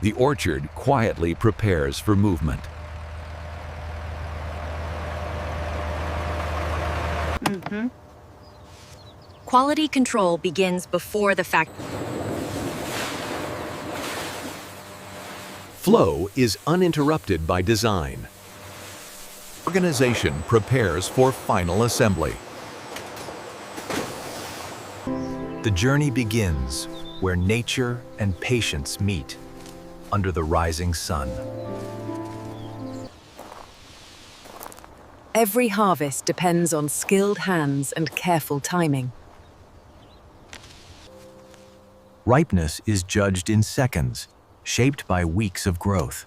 The orchard quietly prepares for movement. Quality control begins before the factory. Flow is uninterrupted by design. Organization prepares for final assembly. The journey begins where nature and patience meet under the rising sun. Every harvest depends on skilled hands and careful timing. Ripeness is judged in seconds, shaped by weeks of growth.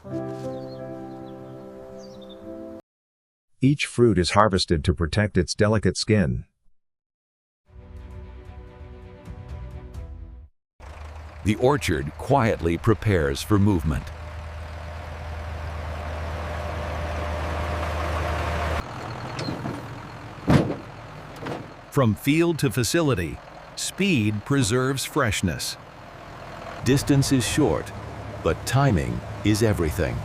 Each fruit is harvested to protect its delicate skin. The orchard quietly prepares for movement. From field to facility, speed preserves freshness. Distance is short, but timing is everything.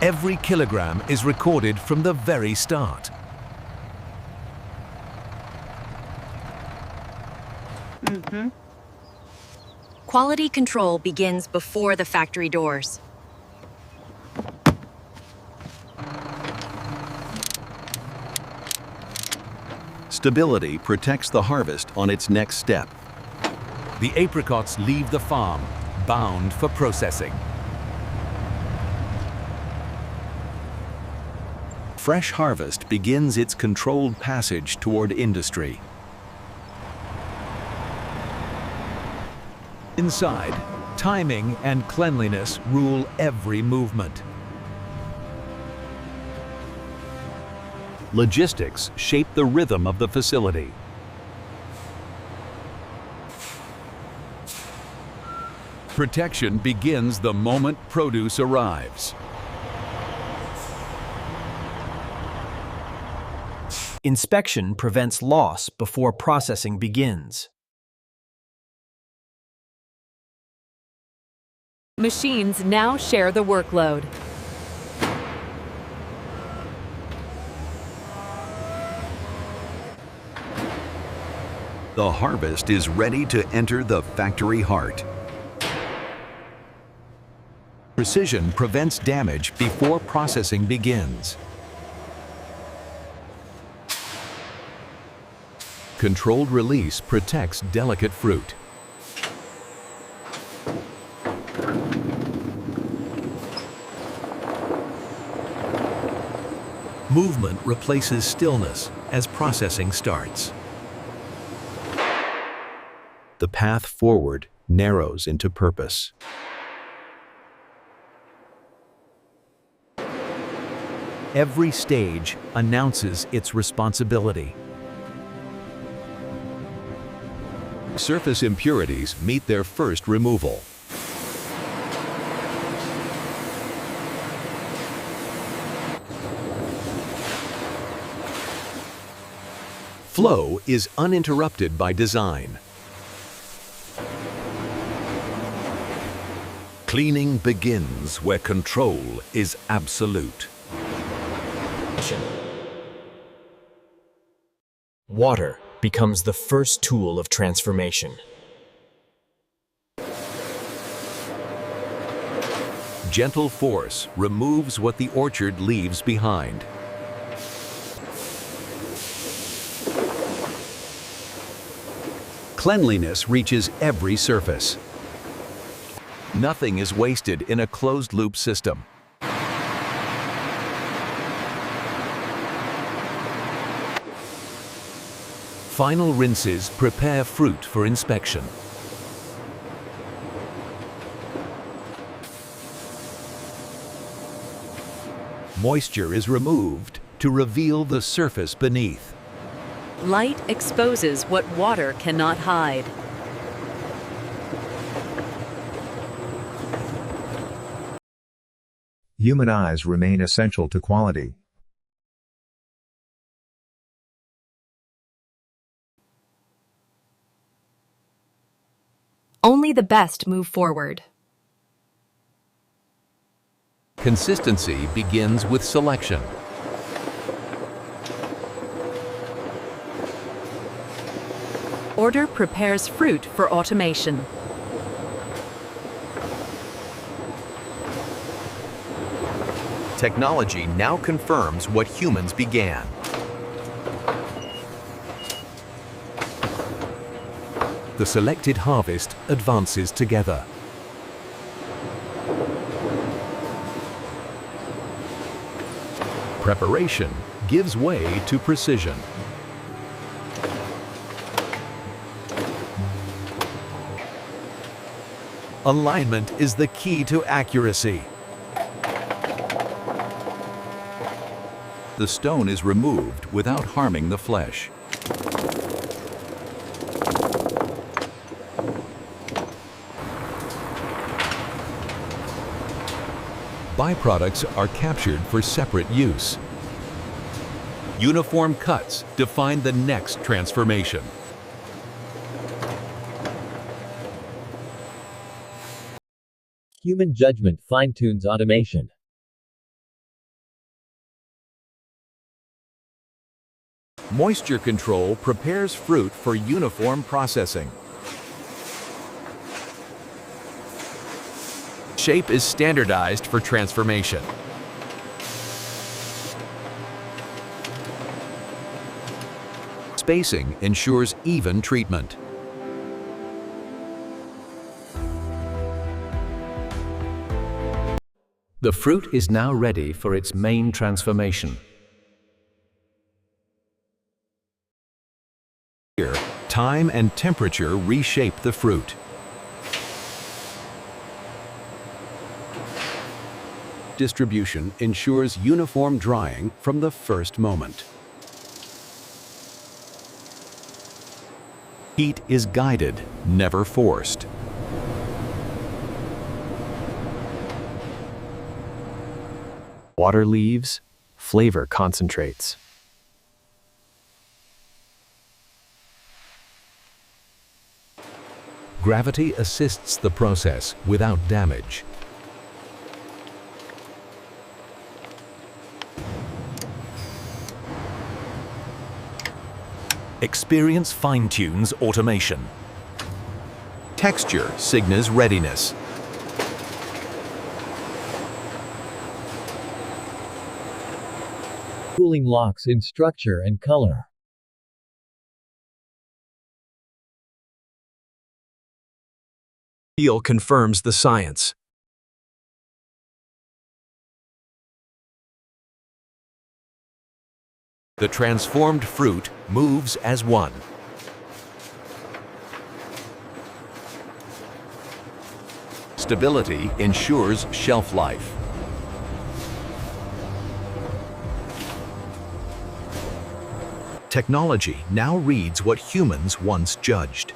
Every kilogram is recorded from the very start. Quality control begins before the factory doors. Stability protects the harvest on its next step. The apricots leave the farm, bound for processing. Fresh harvest begins its controlled passage toward industry. Inside, timing and cleanliness rule every movement. Logistics shape the rhythm of the facility. Protection begins the moment produce arrives. Inspection prevents loss before processing begins. Machines now share the workload. The harvest is ready to enter the factory heart. Precision prevents damage before processing begins. Controlled release protects delicate fruit. Movement replaces stillness as processing starts. The path forward narrows into purpose. Every stage announces its responsibility. Surface impurities meet their first removal. Flow is uninterrupted by design. Cleaning begins where control is absolute. Water becomes the first tool of transformation. Gentle force removes what the orchard leaves behind. Cleanliness reaches every surface. Nothing is wasted in a closed-loop system. Final rinses prepare fruit for inspection. Moisture is removed to reveal the surface beneath. Light exposes what water cannot hide. Human eyes remain essential to quality. Only the best move forward. Consistency begins with selection. Order prepares fruit for automation. Technology now confirms what humans began. The selected harvest advances together. Preparation gives way to precision. Alignment is the key to accuracy. The stone is removed without harming the flesh. Byproducts are captured for separate use. Uniform cuts define the next transformation. Human judgment fine-tunes automation. Moisture control prepares fruit for uniform processing. Shape is standardized for transformation. Spacing ensures even treatment. The fruit is now ready for its main transformation. Here, time and temperature reshape the fruit. Distribution ensures uniform drying from the first moment. Heat is guided, never forced. Water leaves, flavor concentrates. Gravity assists the process without damage. Experience fine-tunes automation. Texture signals readiness. Cooling locks in structure and color. Feel confirms the science. The transformed fruit moves as one. Stability ensures shelf life. Technology now reads what humans once judged.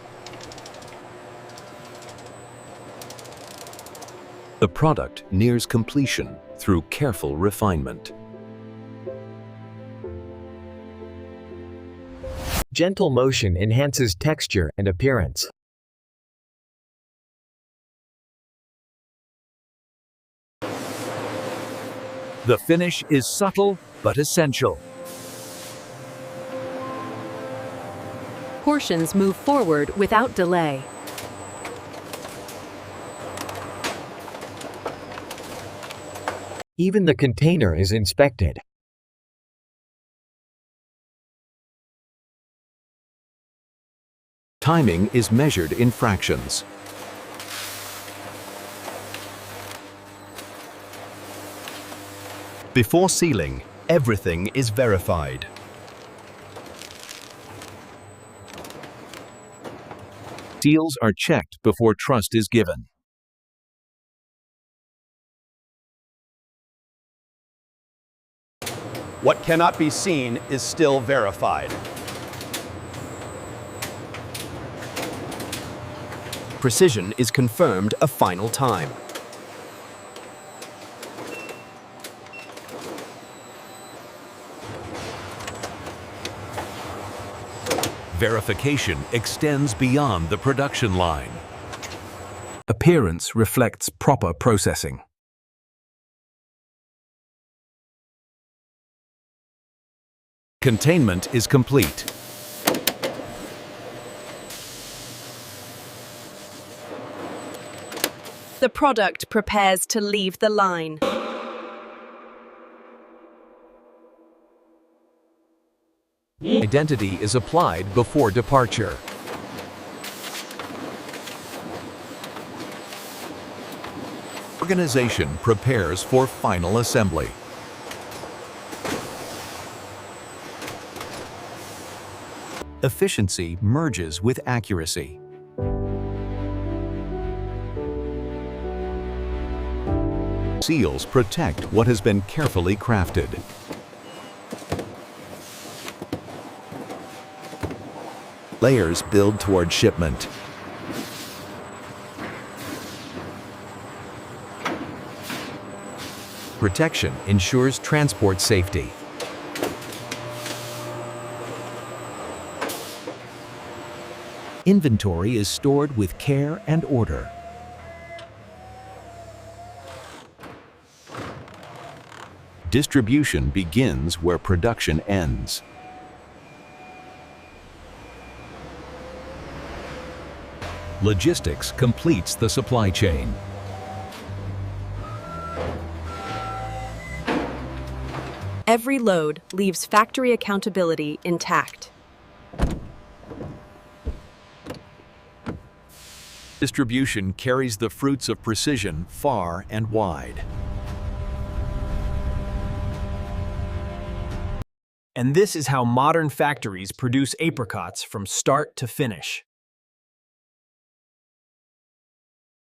The product nears completion through careful refinement. Gentle motion enhances texture and appearance. The finish is subtle but essential. Portions move forward without delay. Even the container is inspected. Timing is measured in fractions. Before sealing, everything is verified. Seals are checked before trust is given. What cannot be seen is still verified. Precision is confirmed a final time. Verification extends beyond the production line. Appearance reflects proper processing. Containment is complete. The product prepares to leave the line. Identity is applied before departure. Organization prepares for final assembly. Efficiency merges with accuracy. Seals protect what has been carefully crafted. Layers build toward shipment. Protection ensures transport safety. Inventory is stored with care and order. Distribution begins where production ends. Logistics completes the supply chain. Every load leaves factory accountability intact. Distribution carries the fruits of precision far and wide. And this is how modern factories produce apricots from start to finish.